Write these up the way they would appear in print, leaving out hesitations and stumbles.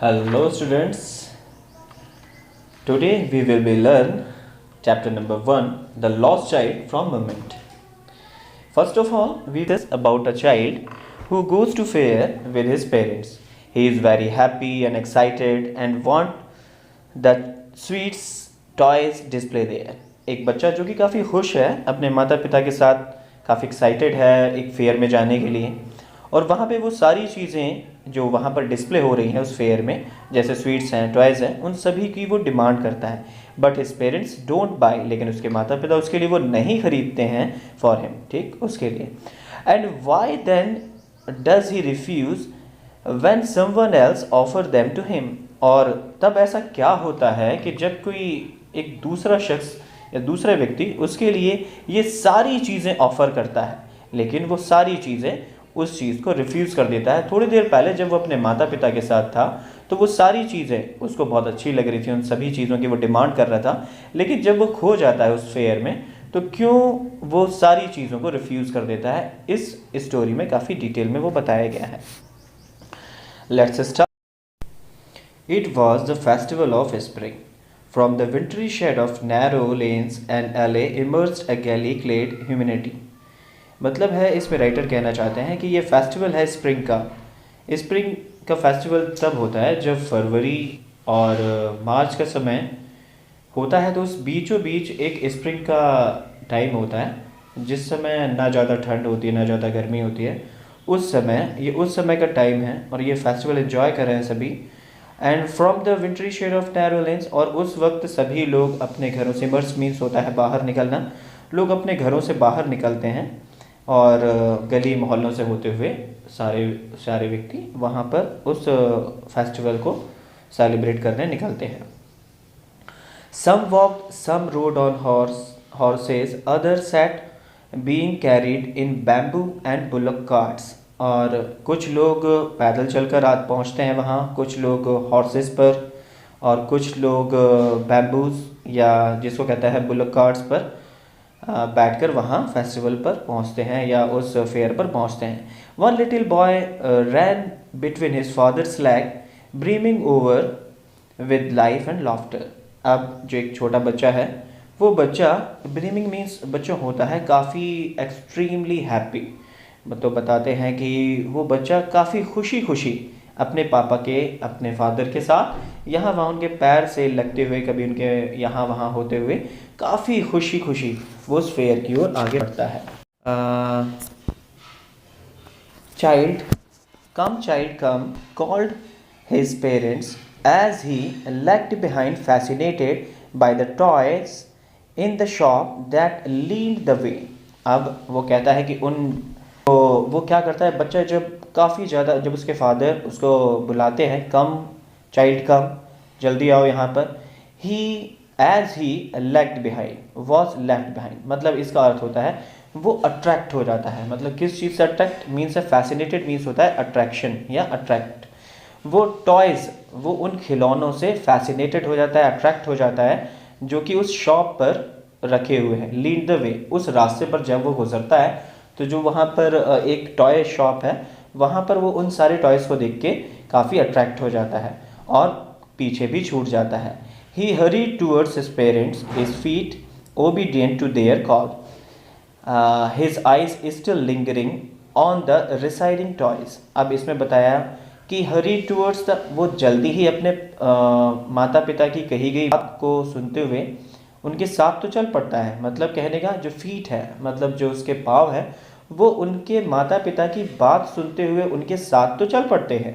Hello students. Today we will be learn chapter number 1, The Lost Child from Moment. First of all, we discuss about a child who goes to fair with his parents. He is very happy and excited and want the sweets toys display there. एक बच्चा जो कि काफ़ी खुश है अपने माता पिता के साथ, काफ़ी एक्साइटेड है एक फेयर में जाने के लिए, और वहाँ पे वो सारी चीज़ें जो वहाँ पर डिस्प्ले हो रही हैं उस फेयर में, जैसे स्वीट्स हैं, टॉयज़ हैं, उन सभी की वो डिमांड करता है. But his parents don't buy, लेकिन उसके माता पिता उसके लिए वो नहीं खरीदते हैं फॉर हिम, ठीक, उसके लिए. And why then does he refuse when someone else offer them to him. और तब ऐसा क्या होता है कि जब कोई एक दूसरा शख्स या दूसरा व्यक्ति उसके लिए ये सारी चीज़ें ऑफ़र करता है, लेकिन वो सारी चीज़ें उस चीज़ को रिफ्यूज़ कर देता है. थोड़ी देर पहले जब वो अपने माता पिता के साथ था तो वो सारी चीज़ें उसको बहुत अच्छी लग रही थी, उन सभी चीज़ों की वो डिमांड कर रहा था, लेकिन जब वो खो जाता है उस फेयर में तो क्यों वो सारी चीज़ों को रिफ्यूज़ कर देता है, इस स्टोरी में काफ़ी डिटेल में वो बताया गया है. Let's start. It was the festival of spring. From the wintry shed of narrow lanes and alley emerged a galley-clad humanity. मतलब है इसमें राइटर कहना चाहते हैं कि ये फेस्टिवल है स्प्रिंग का. स्प्रिंग का फेस्टिवल तब होता है जब फरवरी और मार्च का समय होता है, तो उस बीचों बीच एक स्प्रिंग का टाइम होता है जिस समय ना ज़्यादा ठंड होती है ना ज़्यादा गर्मी होती है. उस समय का टाइम है और ये फेस्टिवल एंजॉय कर रहे हैं सभी. And from the wintry shade of narrow lanes, और उस वक्त सभी लोग अपने घरों से, इमर्स मीन्स होता है बाहर निकलना, लोग अपने घरों से बाहर निकलते हैं और गली मोहल्लों से होते हुए सारे व्यक्ति वहाँ पर उस फेस्टिवल को सेलिब्रेट करने निकलते हैं. Some walked, some rode on horses, other sat being carried in bamboo and bullock carts. और कुछ लोग पैदल चलकर रात पहुँचते हैं वहाँ, कुछ लोग हॉर्सेस पर, और कुछ लोग बैम्बूज या जिसको कहता है बुलक कार्ट्स पर बैठकर वहाँ फेस्टिवल पर पहुँचते हैं या उस फेयर पर पहुँचते हैं. One little boy ran between his father's leg brimming over with life and laughter. अब जो एक छोटा बच्चा है, वो बच्चा, ब्रीमिंग मीन्स बच्चा होता है काफ़ी एक्सट्रीमली हैप्पी, मतलब बताते हैं कि वो बच्चा काफ़ी खुशी अपने पापा के, अपने फादर के साथ यहाँ वहाँ उनके पैर से लगते हुए, कभी उनके यहाँ वहाँ होते हुए काफ़ी खुशी वो उस फेयर की ओर आगे बढ़ता है. Child come called his parents as he lagged behind fascinated by the toys in the shop that lead the way. अब वो कहता है कि तो वो क्या करता है बच्चा, जब काफ़ी ज़्यादा, जब उसके फादर उसको बुलाते हैं, चाइल्ड कम, जल्दी आओ यहाँ पर, एज ही लेफ्ट बिहाइंड, मतलब इसका अर्थ होता है वो अट्रैक्ट हो जाता है. मतलब किस चीज़ से अट्रैक्ट मीन्स है, फैसिनेटेड मीन्स होता है अट्रैक्शन या अट्रैक्ट. वो टॉयज़, वो उन खिलौनों से फैसिनेटेड हो जाता है, अट्रैक्ट हो जाता है जो कि उस शॉप पर रखे हुए हैं. लीड द वे, उस रास्ते पर जब वो गुजरता है तो जो वहाँ पर एक टॉय शॉप है, वहाँ पर वो उन सारे टॉयज़ को देख के काफ़ी अट्रैक्ट हो जाता है और पीछे भी छूट जाता है. He hurried towards his parents, his feet obedient to their call, his eyes still lingering on the receding toys. अब इसमें बताया कि हरीड टूवर्ड्स द, वो जल्दी ही अपने माता पिता की कही गई बात को सुनते हुए उनके साथ तो चल पड़ता है. मतलब कहने का जो फीट है, मतलब जो उसके पाँव है, वो उनके माता पिता की बात सुनते हुए उनके साथ तो चल पड़ते हैं.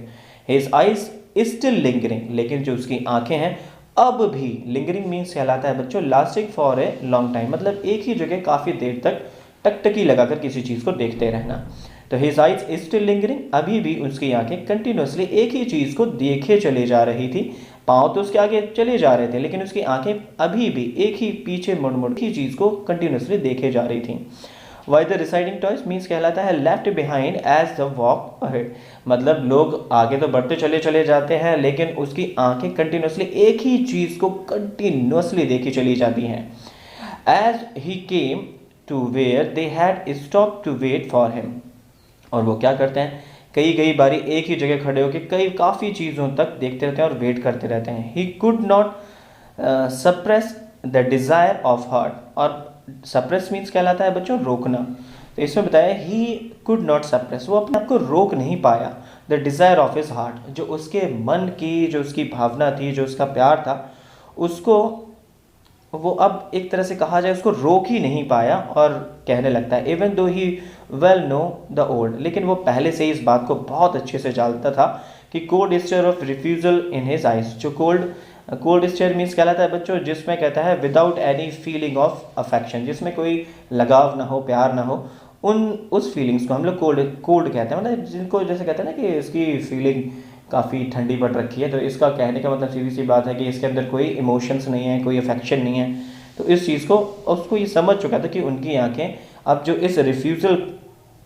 हिज आइज स्टिल लिंगरिंग, लेकिन जो उसकी आंखें हैं अब भी, लिंगरिंग मीन्स कहलाता है बच्चों lasting for a long time, मतलब एक ही जगह काफ़ी देर तक टकटकी लगाकर किसी चीज़ को देखते रहना. तो हिज आइज स्टिल लिंगरिंग, अभी भी उसकी आंखें कंटिन्यूसली एक ही चीज़ को देखे चले जा रही थी. पाँव तो उसके आगे चले जा रहे थे, लेकिन उसकी आंखें अभी भी एक ही पीछे मुड़ की चीज़ को कंटिन्यूसली देखे जा रही थी. Why the receding toys means कहलाता है left behind as the walk ahead, मतलब लोग आगे तो बढ़ते चले जाते हैं, लेकिन उसकी आंखें कंटिन्यूसली एक ही चीज़ को कंटिन्यूसली देखी चली जाती हैं. As he came to where they had stop to wait for him, और वो क्या करते हैं, कई कई बारी एक ही जगह खड़े होकर काफ़ी चीज़ों तक देखते रहते हैं और वेट करते रहते हैं। He could not suppress the desire of heart, और सप्रेस मीन्स कहलाता है बच्चों रोकना। तो इसमें बताया ही कुड नॉट सप्रेस, वो अपने आप को रोक नहीं पाया, the desire of his heart, जो उसके मन की, जो उसकी भावना थी, जो उसका प्यार था, उसको वो अब एक तरह से कहा जाए उसको रोक ही नहीं पाया और कहने लगता है even though he well know the old, लेकिन वो पहले से ही इस बात को बहुत अच्छे से जानता था कि cold stare of refusal in his eyes, जो कोल्ड स्टेयर मीन्स कहलाता है बच्चों जिसमें कहता है without any feeling of affection, जिसमें कोई लगाव ना हो, प्यार ना हो, उस फीलिंग्स को हम लोग कोल्ड कहते हैं, मतलब जिनको जैसे कहते हैं ना कि इसकी फीलिंग काफ़ी ठंडी पड़ रखी है, तो इसका कहने का मतलब सीधी सी बात है कि इसके अंदर कोई इमोशंस नहीं है, कोई अफेक्शन नहीं है। तो इस चीज़ को उसको ये समझ चुका था कि उनकी आंखें अब जो इस रिफ्यूज़ल,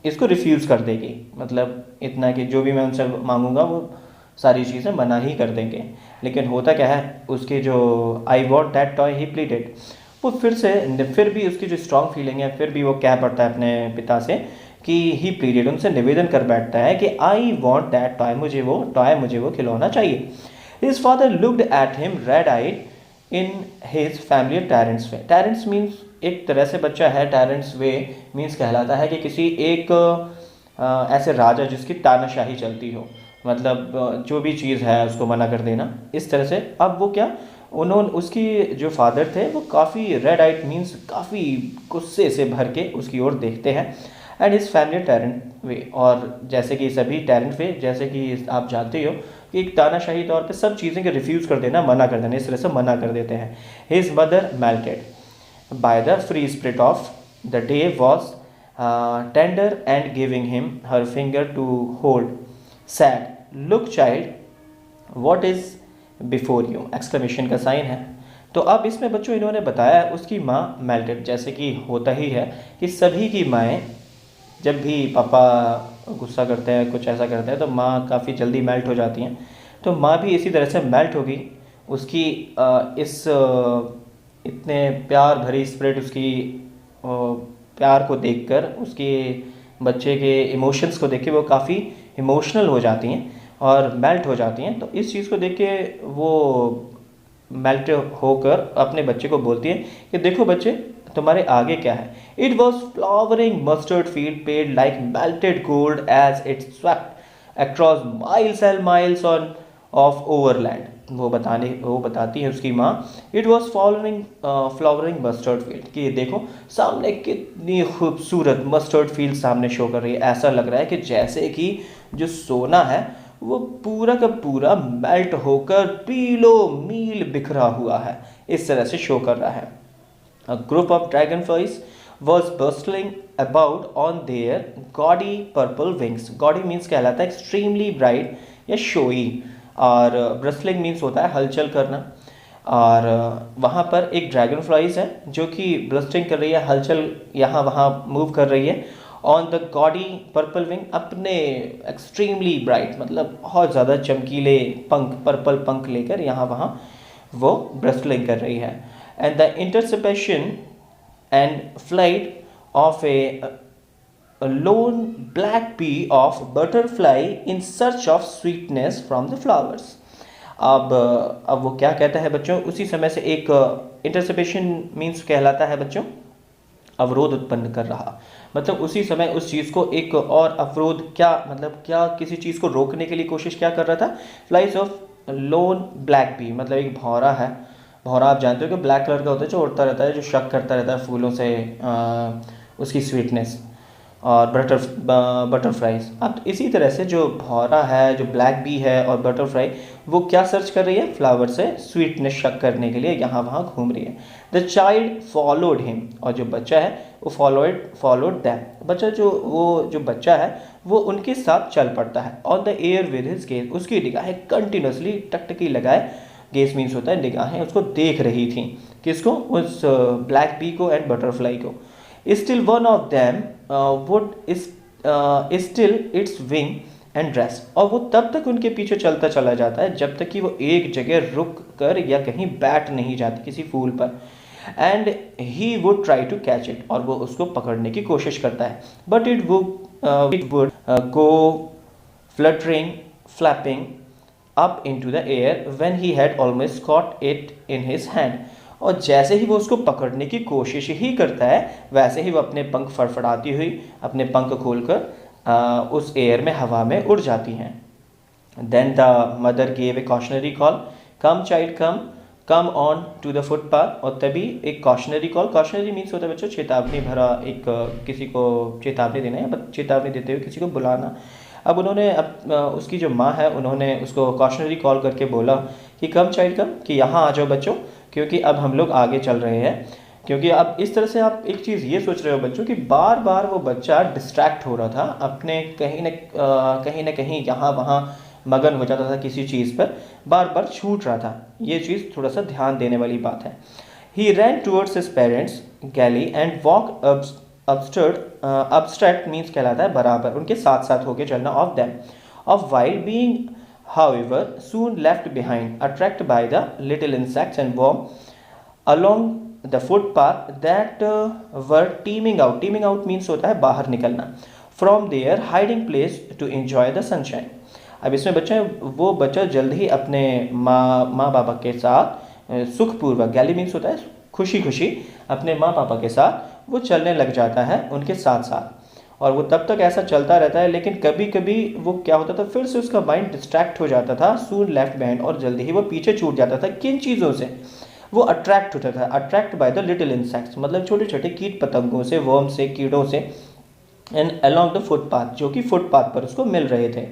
इसको रिफ्यूज़ कर देगी, मतलब इतना कि जो भी मैं उनसे मांगूंगा वो सारी चीज़ें मना ही कर देंगे। लेकिन होता क्या है, उसके जो I want that toy he pleaded, वो फिर भी उसकी जो स्ट्रॉन्ग फीलिंग है, फिर भी वो क्या पड़ता है अपने पिता से कि ही प्लीडेड, उनसे निवेदन कर बैठता है कि आई वॉन्ट दैट टॉय, मुझे वो खिलौना चाहिए। His father looked at him red eyed in his family tyrant's way. Tyrants means एक तरह से बच्चा है, टैरेंट्स वे मीन्स कहलाता है कि किसी एक ऐसे राजा जिसकी तानाशाही चलती हो, मतलब जो भी चीज़ है उसको मना कर देना, इस तरह से। अब वो क्या, उसकी जो फादर थे वो काफ़ी रेड आइट मीन्स काफ़ी गुस्से से भर के उसकी ओर देखते हैं। एंड इस फैमिली टैरेंट वे, और जैसे कि सभी टैरेंट वे, जैसे कि आप जानते हो कि एक तानाशाही तौर पे सब चीज़ें के रिफ्यूज़ कर देना, मना कर देना, इस तरह से मना कर देते हैं। His mother melted by the free spirit of the day was tender and giving him her finger to hold, said look child what is before you, exclamation का साइन है। तो अब इसमें बच्चों इन्होंने बताया उसकी माँ मेल्टेड, जैसे कि होता ही है कि सभी की माएँ जब भी पापा गुस्सा करते हैं, कुछ ऐसा करते हैं, तो माँ काफ़ी जल्दी मेल्ट हो जाती हैं। तो माँ भी इसी तरह से मेल्ट होगी, उसकी इतने प्यार भरी स्पिरिट, उसकी प्यार को देखकर, उसके बच्चे के इमोशंस को देख के वो काफ़ी इमोशनल हो जाती हैं और मेल्ट हो जाती हैं। तो इस चीज़ को देख के वो मेल्ट होकर अपने बच्चे को बोलती है कि देखो बच्चे, तुम्हारे आगे क्या है। It was flowering mustard field paid like melted gold as it swept across miles and miles on off overland. वो बताती है उसकी माँ, it was flowering mustard field, कि देखो सामने कितनी खूबसूरत मस्टर्ड फील्ड सामने शो कर रही है। ऐसा लग रहा है कि जैसे कि जो सोना है वो पूरा का पूरा मेल्ट होकर पीलो मील बिखरा हुआ है, इस तरह से शो कर रहा है। A group of dragonflies was bustling about on their gaudy purple wings. Gaudy means कहलाता है extremely bright या showy, और bristling means होता है हलचल करना। और वहाँ पर एक ड्रैगन फ्लाइज है जो कि ब्लस्टिंग कर रही है, हलचल यहाँ वहाँ मूव कर रही है। On the gaudy purple wing, अपने एक्सट्रीमली ब्राइट मतलब बहुत ज़्यादा चमकीले पंख, पर्पल पंख लेकर यहाँ वहाँ वो ब्रस्टलिंग कर रही है। And the interception and flight of A lone black bee of butterfly in search of sweetness from the flowers. अब वो क्या कहता है बच्चों, उसी समय से एक इंटरसेप्शन मीन्स कहलाता है बच्चों अवरोध उत्पन्न कर रहा, मतलब उसी समय उस चीज़ को एक और अवरोध, क्या मतलब क्या किसी चीज़ को रोकने के लिए कोशिश क्या कर रहा था। Flies of lone black bee, मतलब एक भौरा है। भौरा आप जानते हो कि ब्लैक कलर का होता है, जो उड़ता रहता है, जो शक करता रहता है फूलों से उसकी स्वीटनेस, और बटरफ्लाइज। अब इसी तरह से जो भौरा है, जो ब्लैक बी है और बटरफ्लाई, वो क्या सर्च कर रही है, फ्लावर से स्वीटनेस शक करने के लिए यहाँ वहाँ घूम रही है। द चाइल्ड फॉलोड हिम, और जो बच्चा है वो फॉलोड दैम, जो बच्चा है वो उनके साथ चल पड़ता है। On the air with his gaze, उसकी निगाहें कंटिन्यूसली टकटकी लगाए, गेज मीन्स होता है निगाहें, उसको देख रही थी। किसको, उस ब्लैक बी को एंड बटरफ्लाई को। Still one of them would still its wing and rest, और वो तब तक उनके पीछे चलता चला जाता है जब तक कि वो एक जगह रुक कर या कहीं बैठ नहीं जाती किसी फूल पर। And he would try to catch it, और वो उसको पकड़ने की कोशिश करता है, but it would go fluttering, flapping up into the air when he had almost caught it in his hand. और जैसे ही वो उसको पकड़ने की कोशिश ही करता है वैसे ही वो अपने पंख फड़फड़ाती हुई अपने पंख खोलकर उस एयर में हवा में उड़ जाती हैं. Then the mother gave a cautionary call. Come child, come on to the footpath. और तभी एक cautionary call, cautionary means होता है बच्चों चेतावनी भरा, एक किसी को चेतावनी देना या चेतावनी देते हुए किसी को बुलाना. अब उन्होंने उसकी जो माँ है उन्होंने उसको कॉशनरी कॉल करके बोला कि कम चाइल्ड कम, कि यहाँ आ जाओ बच्चों, क्योंकि अब हम लोग आगे चल रहे हैं. क्योंकि अब इस तरह से आप एक चीज़ ये सोच रहे हो बच्चों कि बार बार वो बच्चा डिस्ट्रैक्ट हो रहा था, अपने कहीं ना कहीं यहाँ वहाँ मगन हो जाता था किसी चीज़ पर, बार बार छूट रहा था. ये चीज़ थोड़ा सा ध्यान देने वाली बात है. He ran towards his parents gaily and walk abstract means कहलाता है बराबर, उनके साथ साथ होके चलना, of them, of while being however soon left behind, attracted by the little insects and worm along the footpath that were teeming out. Teeming out means होता है बाहर निकलना. From their hiding place to enjoy the sunshine. अब इसमें वो बच्चा जल्द ही अपने माँ बाबा के साथ सुखपूर्वक, गैली मीन्स होता है खुशी खुशी, अपने माँ पापा के साथ वो चलने लग जाता है उनके साथ साथ. और वो तब तक ऐसा चलता रहता है, लेकिन कभी कभी वो क्या होता था, फिर से उसका माइंड डिस्ट्रैक्ट हो जाता था, सून लेफ्ट बिहाइंड, और जल्दी ही वो पीछे छूट जाता था. किन चीज़ों से वो अट्रैक्ट होता था? Attract by the little insects, मतलब छोटे छोटे कीट पतंगों से, वर्म से, कीड़ों से. एंड अलॉन्ग द फुटपाथ, जो कि फुटपाथ पर उसको मिल रहे थे.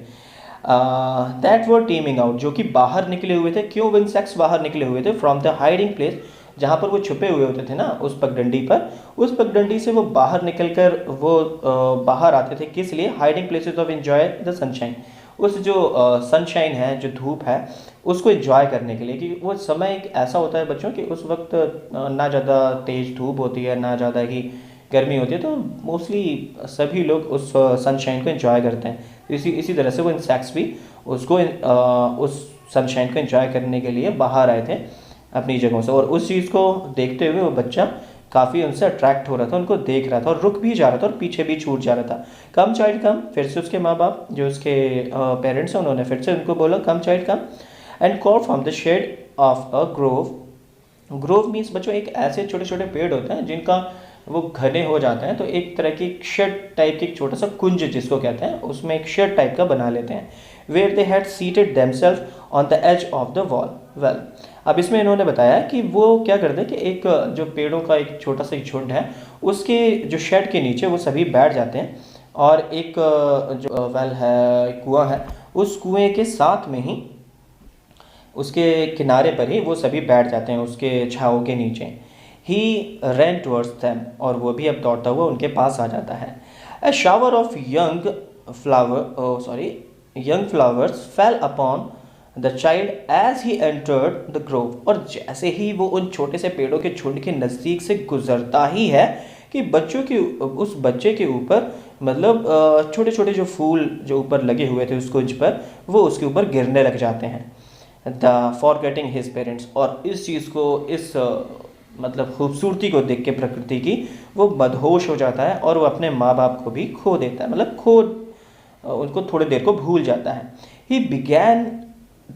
दैट वर टीमिंग आउट, जो कि बाहर निकले हुए थे. क्यों इंसेक्ट्स बाहर निकले हुए थे? फ्रॉम द हाइडिंग प्लेस, जहाँ पर वो छुपे हुए होते थे ना उस पगडंडी पर, उस पगडंडी से वो बाहर निकलकर वो बाहर आते थे. किस लिए? Hiding places of enjoy the sunshine, उस जो सनशाइन है, जो धूप है, उसको एंजॉय करने के लिए. कि वो समय एक ऐसा होता है बच्चों कि उस वक्त ना ज़्यादा तेज़ धूप होती है, ना ज़्यादा ही गर्मी होती है, तो मोस्टली सभी लोग उस सनशाइन को एंजॉय करते हैं. इसी तरह से वो इंसेक्ट्स भी उसको उस सनशाइन को एंजॉय करने के लिए बाहर आए थे अपनी जगहों से. और उस चीज़ को देखते हुए वो बच्चा काफ़ी उनसे अट्रैक्ट हो रहा था, उनको देख रहा था और रुक भी जा रहा था और पीछे भी छूट जा रहा था. कम चाइल्ड कम, फिर से उसके माँ बाप जो उसके पेरेंट्स हैं उन्होंने फिर से उनको बोला come child come. And call from the shade of a grove. Grove means बच्चों एक ऐसे छोटे छोटे पेड़ होते हैं जिनका वो घने हो जाते हैं, तो एक तरह की शेड टाइप की, छोटा सा कुंज जिसको कहते हैं, उसमें एक शेड टाइप का बना लेते हैं. Where they had seated themselves on the edge of the wall. Well, अब इसमें इन्होंने बताया कि वो क्या करते हैं कि एक जो पेड़ों का एक छोटा सा झुंड है, उसके जो शेड के नीचे वो सभी बैठ जाते हैं, और एक जो वेल है, कुआं है, उस कुएं के साथ में ही, उसके किनारे पर ही वो सभी बैठ जाते हैं उसके छाँव के नीचे. ही रैन टुवर्ड्स देम, और वो भी अब दौड़ता हुआ उनके पास आ जाता है. A shower of young flowers fell upon the child as he entered the grove. और जैसे ही वो उन छोटे से पेड़ों के झुंड के नज़दीक से गुजरता ही है कि उस बच्चे के ऊपर, मतलब छोटे छोटे जो फूल जो ऊपर लगे हुए थे उस कुंज पर, वो उसके ऊपर गिरने लग जाते हैं. द फॉरगेटिंग हिज पेरेंट्स, और इस चीज़ को, इस मतलब खूबसूरती को देख के प्रकृति की, वो मदहोश हो जाता है और वो अपने माँ बाप को भी खो देता है, मतलब उनको थोड़ी देर को भूल जाता है. He began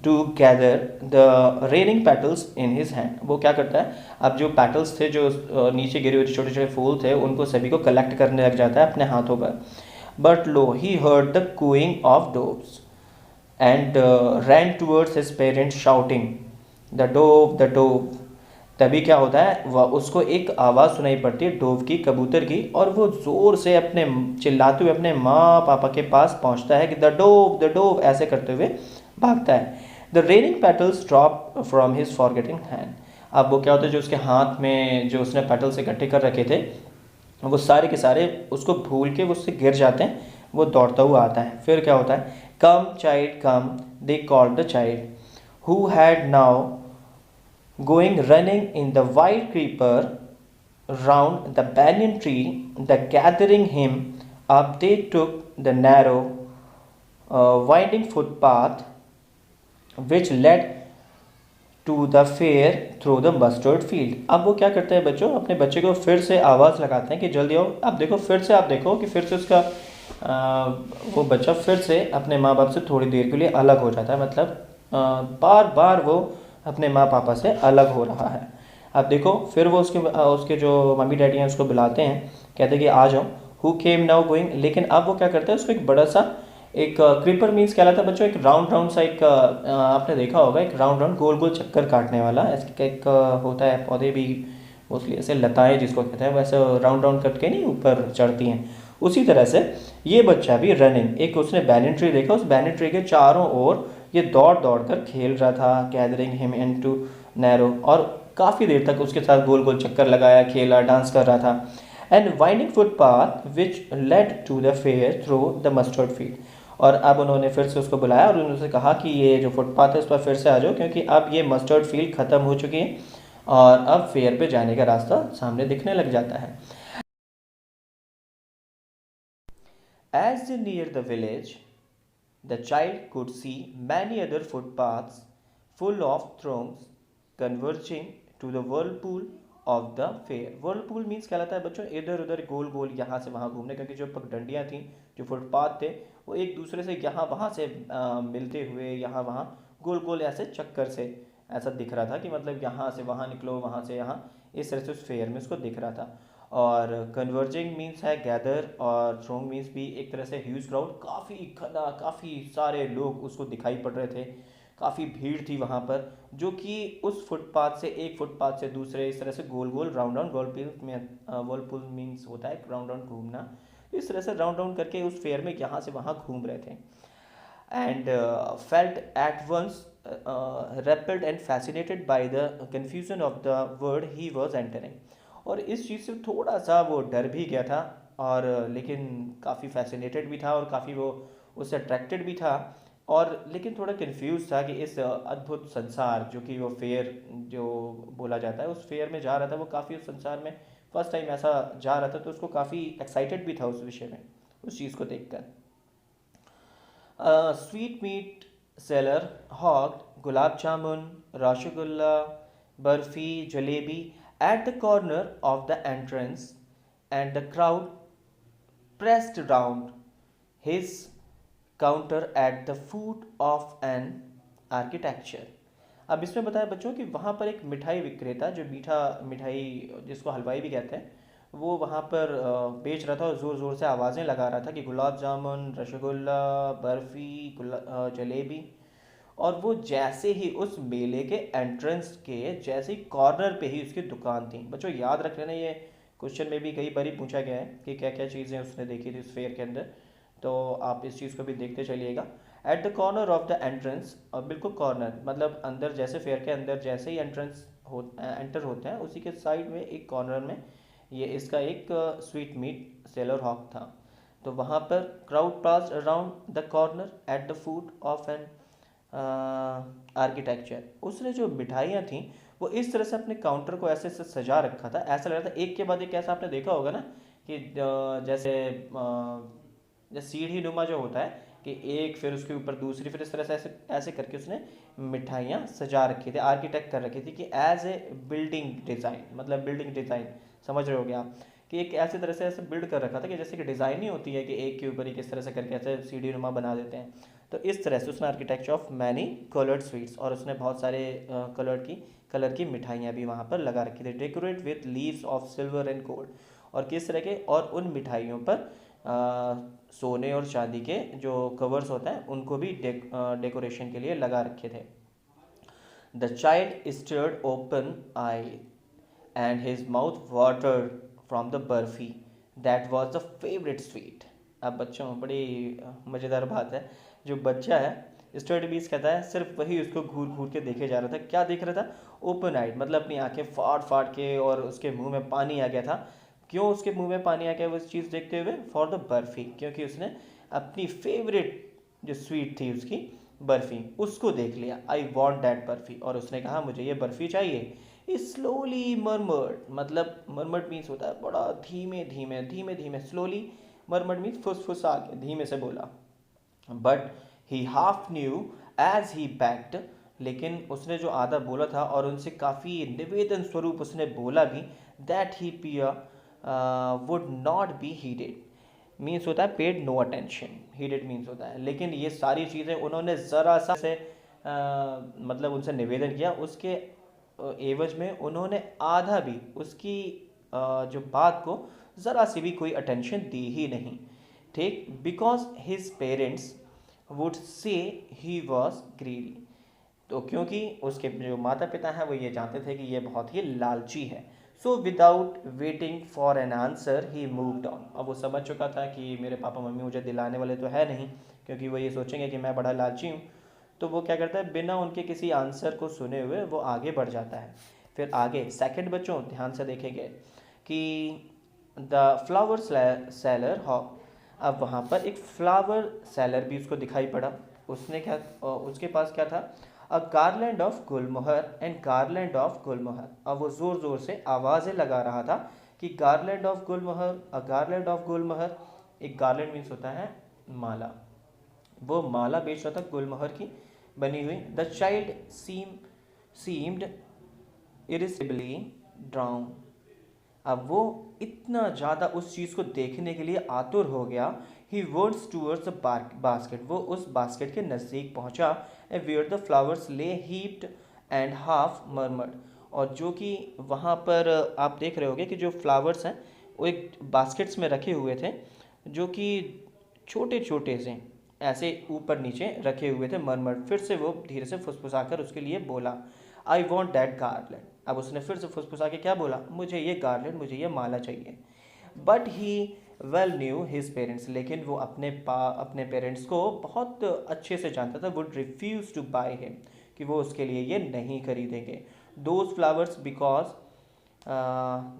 to gather the raining petals in his hand. वो क्या करता है, अब जो पेटल्स थे जो नीचे गिरे हुए छोटे छोटे फूल थे, उनको सभी को कलेक्ट करने लग जाता है अपने हाथों पर. But lo, he heard the cooing of doves and ran towards his parents shouting the dove. तभी क्या होता है, वह उसको एक आवाज़ सुनाई पड़ती है डोव की, कबूतर की, और वो ज़ोर से अपने चिल्लाते हुए अपने माँ पापा के पास पहुँचता है कि द डोव ऐसे करते हुए भागता है. The raining petals drop from his forgetting hand. अब वो क्या होता है, जो उसके हाथ में जो उसने पेटल्स इकट्ठे कर रखे थे, वो सारे के सारे उसको भूल के वो उससे गिर जाते हैं. वो दौड़ता हुआ आता है. फिर क्या होता है, come child come, they called the child who had now going running in the wild creeper round the banyan tree. The gathering him up, they took the narrow winding footpath which led to the fair through the mustard field. अब वो क्या करते हैं बच्चों, अपने बच्चे को फिर से आवाज़ लगाते हैं कि जल्दी आओ. अब देखो, फिर से आप देखो कि फिर से उसका वो बच्चा फिर से अपने माँ बाप से थोड़ी देर के लिए अलग हो जाता है, मतलब बार बार वो अपने माँ पापा से अलग हो रहा है। अब देखो फिर वो उसके जो मम्मी डैडी हैं उसको बुलाते हैं, कहते हैं कि आ जाओ, हु केम नाउ गोइंग। लेकिन अब वो क्या करता है, उसको एक बड़ा सा एक क्रीपर मीन्स कहलाता है बच्चों, एक राउंड राउंड सा एक आपने देखा होगा, एक राउंड राउंड गोल गोल चक्कर काटने वाला ऐसे एक होता है, पौधे भी मोस्टली ऐसे लताएं जिसको कहते हैं वैसे राउंड राउंड कट के नहीं ऊपर चढ़ती हैं, उसी तरह से ये बच्चा भी रनिंग, एक उसने बैनिन ट्री देखा, उस बैनिन ट्री के चारों ओर ये दौड़ दौड़ कर खेल रहा था, गैदरिंग हिम इनटू नैरो, और काफ़ी देर तक उसके साथ गोल गोल चक्कर लगाया, खेला, डांस कर रहा था। And winding footpath which led to the fair through the mustard field. और अब उन्होंने फिर से उसको बुलाया और उन्होंने कहा कि ये जो फुटपाथ है उस पर फिर से आ जाओ, क्योंकि अब ये मस्टर्ड फील्ड ख़त्म हो चुकी है और अब फेयर पे जाने का रास्ता सामने दिखने लग जाता है। As they neared the village, the child could see many other footpaths full of throngs converging to the whirlpool of the fair. Whirlpool means क्या लाता है बच्चों, इधर उधर गोल गोल यहाँ से वहाँ घूमने, क्योंकि जो पगडंडियाँ थी, जो फुटपाथ थे, वो एक दूसरे से यहाँ वहाँ से मिलते हुए यहाँ वहाँ गोल गोल ऐसे चक्कर से ऐसा दिख रहा था कि मतलब यहाँ से वहाँ निकलो, वहाँ से यहाँ, इस तरह से उस फेयर में उसको दिख रहा था। और कन्वर्जिंग मीन्स है गैदर, और थ्रोंग मीन्स भी एक तरह से ह्यूज क्राउड, काफ़ी घना, काफ़ी सारे लोग उसको दिखाई पड़ रहे थे, काफ़ी भीड़ थी वहाँ पर, जो कि उस फुटपाथ से एक फुटपाथ से दूसरे इस तरह से गोल गोल राउंड राउंड, वर्लपुल में वर्लपुल मीन्स होता है राउंड राउंड घूमना, इस तरह से राउंड राउंड करके उस फेयर में यहाँ से वहाँ घूम रहे थे। And felt at once repelled and fascinated by the confusion of the word he was entering। और इस चीज़ से थोड़ा सा वो डर भी गया था, और लेकिन काफ़ी फैसिनेटेड भी था, और काफ़ी वो उससे अट्रैक्टेड भी था, और लेकिन थोड़ा कंफ्यूज था कि इस अद्भुत संसार जो कि वो फेयर जो बोला जाता है उस फेयर में जा रहा था, वो काफ़ी उस संसार में फर्स्ट टाइम ऐसा जा रहा था, तो उसको काफ़ी एक्साइटेड भी था उस विषय में, उस चीज़ को देखकर। Sweet meat seller hawked gulab jamun, rasgulla, barfi, jalebi at the corner of the entrance, and the crowd pressed round his counter at the foot of an architecture। अब इसमें बताया बच्चों कि वहाँ पर एक मिठाई विक्रेता, जो मीठा मिठाई जिसको हलवाई भी कहते हैं, वो वहाँ पर बेच रहा था और ज़ोर ज़ोर से आवाज़ें लगा रहा था कि गुलाब जामुन, रसगुल्ला, बर्फ़ी, जलेबी। और वो जैसे ही उस मेले के एंट्रेंस के जैसे ही कॉर्नर पे ही उसकी दुकान थी। बच्चों याद रख लेना, ये क्वेश्चन में भी कई बार पूछा गया है कि क्या क्या चीज़ें उसने देखी थी उस फेयर के अंदर, तो आप इस चीज़ को भी देखते चलिएगा। At the corner of the entrance, और बिल्कुल कॉर्नर मतलब अंदर, जैसे फेयर के अंदर जैसे ही एंटर होते हैं उसी के साइड में एक कॉर्नर में ये इसका एक स्वीट मीट सेलर हॉक था। तो वहाँ पर crowd passed around the corner at the foot of an architecture. उसने जो मिठाइयाँ थी वो इस तरह से अपने काउंटर को ऐसे से सजा रखा था, ऐसा लग रहा था एक के बाद एक, ऐसा आपने देखा होगा ना कि जैसे सीढ़ी नुमा जो होता है कि एक फिर उसके ऊपर दूसरी, फिर इस तरह से ऐसे ऐसे करके उसने मिठाइयाँ सजा रखी थी, आर्किटेक्ट कर रखी थी कि एज ए बिल्डिंग डिज़ाइन, मतलब बिल्डिंग डिज़ाइन समझ रहे होगे आप, कि एक ऐसी तरह से ऐसे बिल्ड कर रखा था कि जैसे कि डिज़ाइन नहीं होती है कि एक के ऊपर एक इस तरह से करके ऐसे सीढ़ी नुमा बना देते हैं, तो इस तरह से उसने architecture of many coloured sweets, और उसने बहुत सारे कलर की मिठाइयाँ भी वहाँ पर लगा रखी थी, decorate with leaves of silver and gold. और किस तरह के, और उन मिठाइयों पर सोने और चांदी के जो कवर्स होते हैं उनको भी डेकोरेशन के लिए लगा रखे थे। The child stared open eye and his mouth watered from the barfi that was the favorite sweet। अब बच्चों बड़ी मज़ेदार बात है, जो बच्चा है स्टर्ड बीस कहता है, सिर्फ वही उसको घूर घूर के देखे जा रहा था। क्या देख रहा था? ओपन आइड, मतलब अपनी आंखें फाड़ फाड़ के, और उसके मुंह में पानी आ गया था। क्यों उसके मुंह में पानी आ गया वो इस चीज़ देखते हुए? फॉर द बर्फ़ी, क्योंकि उसने अपनी फेवरेट जो स्वीट थी उसकी बर्फ़ी, उसको देख लिया। आई वॉन्ट दैट बर्फ़ी, और उसने कहा मुझे ये बर्फ़ी चाहिए। स्लोली मरमर्ड, मतलब मरमर्ड मीन्स होता है बड़ा धीमे धीमे धीमे धीमे, स्लोली मरमर्ड मीन्स फुसफुसा के धीमे से बोला। But he half knew as he backed, लेकिन उसने जो आधा बोला था और उनसे काफ़ी निवेदन स्वरूप उसने बोला भी, that he plea would not be heeded, means होता है paid no attention, he did means होता है। लेकिन ये सारी चीज़ें उन्होंने ज़रा सा से मतलब उनसे निवेदन किया, उसके एवज में उन्होंने आधा भी उसकी जो बात को ज़रा सी भी कोई अटेंशन दी ही नहीं, ठीक। Because his parents would say he was greedy, तो क्योंकि उसके जो माता पिता हैं वो ये जानते थे कि ये बहुत ही लालची है। So without waiting for an answer he moved on. अब वो समझ चुका था कि मेरे पापा मम्मी मुझे दिलाने वाले तो है नहीं, क्योंकि वो ये सोचेंगे कि मैं बड़ा लालची हूँ। तो वो क्या करता है, बिना उनके किसी आंसर को सुने हुए वो आगे बढ़ जाता है। फिर आगे सेकंड बच्चों ध्यान से देखेंगे कि द फ्लावर सेलर हॉप, अब वहाँ पर एक फ्लावर सेलर भी उसको दिखाई पड़ा। उसने क्या उसके पास क्या था, a garland of gulmohar and garland of gulmohar. अब वो ज़ोर ज़ोर से आवाज़ें लगा रहा था कि garland of gulmohar, a garland of gulmohar. एक गार्लैंड मीन्स होता है माला, वो माला बेच रहा था गुलमोहर की बनी हुई। द चाइल्ड सीम्ड इरिसिबली ड्राउन, अब वो इतना ज़्यादा उस चीज़ को देखने के लिए आतुर हो गया। ही वर्ड्स टूवर्ड्स द बास्केट, वो उस बास्केट के नज़दीक पहुंचा। एंड वेयर द फ्लावर्स ले हीप्ड एंड हाफ मरमर्ड, और जो कि वहाँ पर आप देख रहे होगे कि जो फ्लावर्स हैं वो एक बास्केट्स में रखे हुए थे, जो कि छोटे छोटे से ऐसे ऊपर नीचे रखे हुए थे मरमर। फिर से वो धीरे से फुसफुसाकर उसके लिए बोला, आई वॉन्ट दैट गार्लैंड। अब उसने फिर से फुसफुसा के क्या बोला, मुझे ये गार्लैंड, मुझे ये माला चाहिए। But he well knew his parents, लेकिन वो अपने पेरेंट्स को बहुत अच्छे से जानता था। Would refuse to buy him, कि वो उसके लिए ये नहीं खरीदेंगे। Those flowers because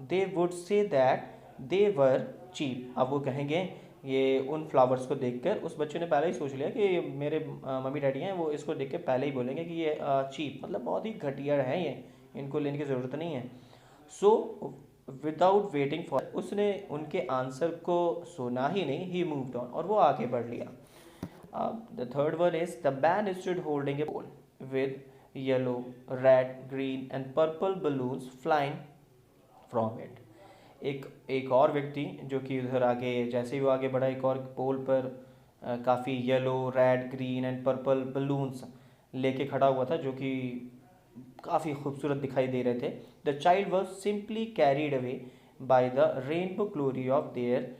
they would say that they were cheap. अब वो कहेंगे, ये उन फ्लावर्स को देखकर उस बच्चे ने पहले ही सोच लिया कि मेरे मम्मी डैडी हैं, वो इसको देख के पहले ही बोलेंगे कि ये चीप, मतलब बहुत ही घटिया है, ये इनको लेने की ज़रूरत नहीं है। सो विदाउट वेटिंग फॉर, उसने उनके आंसर को सुना ही नहीं, ही मूव्ड ऑन, और वो आगे बढ़ लिया। The third one is the man stood holding a pole with yellow, red, green and purple balloons flying from it. एक और व्यक्ति जो कि उधर आगे, जैसे ही वो आगे बढ़ा, एक और पोल पर काफ़ी yellow, red, green and purple balloons लेके खड़ा हुआ था, जो कि काफ़ी खूबसूरत दिखाई दे रहे थे। The child was simply carried away by the rainbow glory of their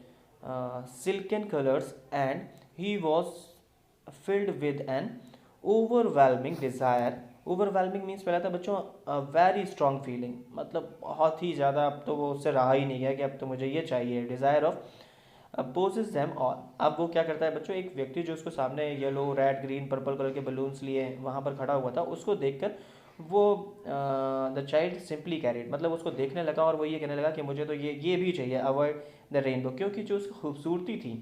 silken colours and he was filled with an overwhelming desire. Overwhelming means पहला था बच्चों वेरी स्ट्रॉन्ग फीलिंग, मतलब बहुत ही ज़्यादा, अब तो वो उससे रहा ही नहीं गया कि अब तो मुझे ये चाहिए। Desire of possess them all. अब वो क्या करता है बच्चों, एक व्यक्ति जो उसको सामने yellow, red, green, purple colour के बलून्स लिए वहाँ पर खड़ा हुआ था, उसको देखकर वो द चाइल्ड सिंपली कैरिड, मतलब उसको देखने लगा और वो ये कहने लगा कि मुझे तो ये भी चाहिए, अवॉइड द रेनबो। क्योंकि जो उसकी खूबसूरती थी,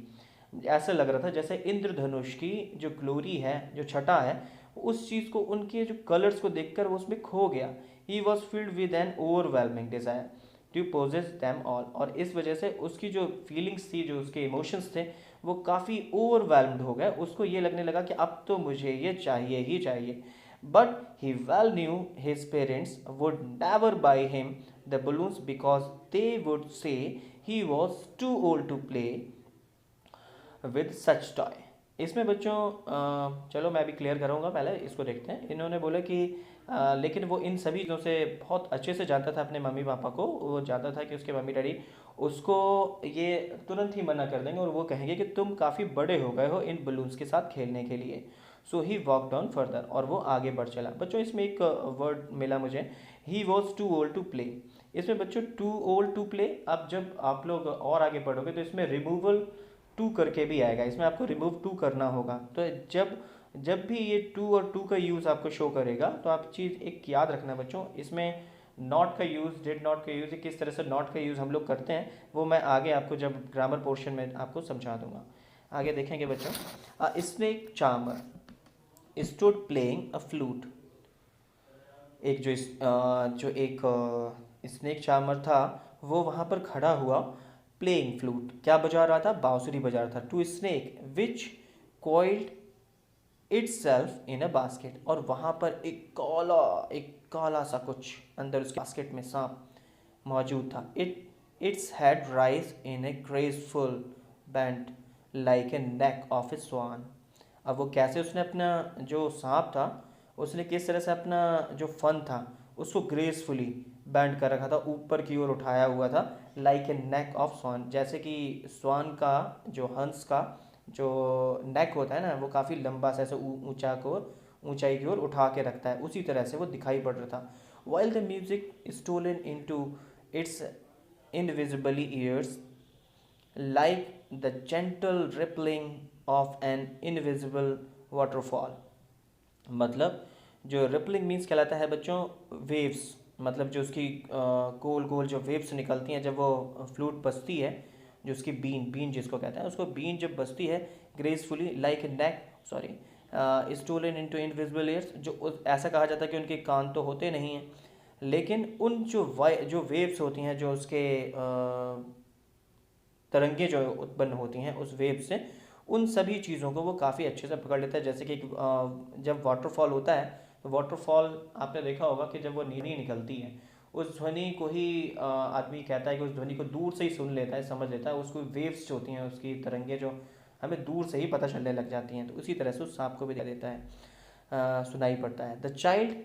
ऐसा लग रहा था जैसे इंद्रधनुष की जो ग्लोरी है, जो छटा है, उस चीज़ को, उनके जो कलर्स को देखकर वो उसमें खो गया। He was filled with an overwhelming desire to possess them all, और इस वजह से उसकी जो फीलिंग्स थी, जो उसके इमोशंस थे, वो काफ़ी ओवरवेलम्ड हो गए। उसको ये लगने लगा कि अब तो मुझे ये चाहिए ही चाहिए। But he well knew his parents would never buy him the balloons because they would say he was too old to play with such toy. इसमें बच्चों चलो मैं भी क्लियर करूँगा, पहले इसको देखते हैं। इन्होंने बोला कि लेकिन वो इन सभी चीज़ों से बहुत अच्छे से जानता था अपने मम्मी पापा को। वो जानता था कि उसके मम्मी डैडी उसको ये तुरंत ही मना कर देंगे और वो कहेंगे कि तुम काफ़ी बड़े हो गए हो इन बलून्स के साथ खेलने के लिए। सो ही वॉकड ऑन फर्दर, और वो आगे बढ़ चला। बच्चों इसमें एक वर्ड मिला मुझे, he was too old to play. इसमें बच्चों टू ओल्ड टू प्ले, अब जब आप लोग और आगे बढ़ोगे तो इसमें रिमूवल टू करके भी आएगा, इसमें आपको रिमूव टू करना होगा। तो जब भी ये टू और टू का यूज़ आपको शो करेगा तो आप चीज़ एक याद रखना बच्चों, इसमें नॉट का यूज़, डिड नॉट का यूज़, किस तरह से नॉट का यूज़ हम लोग करते हैं वो मैं आगे आपको जब ग्रामर पोर्शन में आपको समझा दूंगा। आगे देखेंगे बच्चों। Snake charmer stood playing a flute. एक जो एक स्नेक चार्मर था वो वहाँ पर खड़ा हुआ, प्लेइंग फ्लूट, क्या बजा रहा था, बांसुरी बजा रहा था। To snake which coiled itself in a basket, और वहाँ पर एक काला सा कुछ अंदर उसके बास्केट में सांप मौजूद था। Its head rise in A graceful bent like a neck of a swan। अब वो कैसे उसने अपना जो सांप था उसने किस तरह से अपना जो फन था उसको ग्रेसफुली बैंड कर रखा था, ऊपर की ओर उठाया हुआ था, लाइक ए नेक ऑफ स्वान, जैसे कि स्वान का जो हंस का जो नेक होता है ना वो काफ़ी लंबा सा ऐसे ऊंचाई की ओर उठा के रखता है, उसी तरह से वो दिखाई पड़ रहा था। While the music stolen in to its invisibly ears like the gentle rippling of an invisible waterfall. मतलब जो रिपलिंग मीन्स कहलाता है बच्चों वेव्स, मतलब जो उसकी गोल गोल जो वेव्स निकलती हैं जब वो फ्लूट बजती है, जो उसकी बीन जिसको कहते हैं, उसको बीन जब बजती है gracefully like neck sorry stolen into invisible ears, जो ऐसा कहा जाता है कि उनके कान तो होते नहीं हैं, लेकिन उन जो वेव्स होती हैं, जो उसके तरंगे जो उत्पन्न होती हैं उस वेव से, उन सभी चीज़ों को वो काफ़ी अच्छे से पकड़ लेता है। जैसे कि जब वाटरफॉल होता है तो वाटरफॉल आपने देखा होगा कि जब वो नीली निकलती है उस ध्वनि को ही आदमी कहता है कि उस ध्वनि को दूर से ही सुन लेता है, समझ लेता है, उसको वेव्स जो होती हैं उसकी तरंगे जो हमें दूर से ही पता चलने लग जाती हैं, तो उसी तरह से उस सांप को भी दे देता है, सुनाई पड़ता है। The child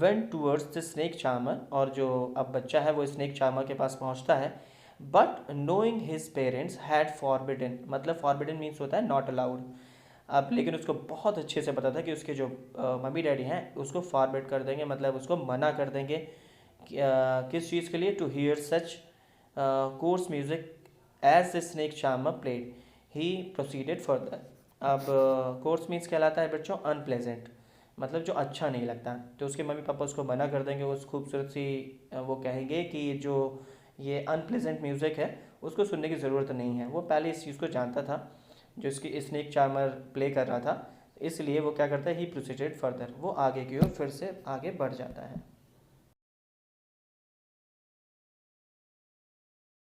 went towards the snake charmer, और जो अब बच्चा है वो स्नेक चार्मर के पास पहुंचता है, but knowing his parents had forbidden, मतलब फॉरबिडन मीन्स होता है नॉट अलाउड। अब लेकिन उसको बहुत अच्छे से पता था कि उसके जो मम्मी डैडी हैं उसको फॉरबिड कर देंगे, मतलब उसको मना कर देंगे किस चीज़ के लिए, to hear such coarse music as the snake charmer played, he proceeded further. अब कोर्स मीन्स कहलाता है बच्चों अनप्लेजेंट, मतलब जो अच्छा नहीं लगता, तो उसके मम्मी पापा उसको मना कर देंगे, उस खूबसूरत सी वो कहेंगे कि जो ये अनप्लेजेंट म्यूज़िक है उसको सुनने की ज़रूरत नहीं है। वो पहले इस चीज़ को जानता था जो इसकी स्नेक चार्मर प्ले कर रहा था, इसलिए वो क्या करता है, ही प्रोसीडेड फर्दर, वो आगे की ओर फिर से आगे बढ़ जाता है।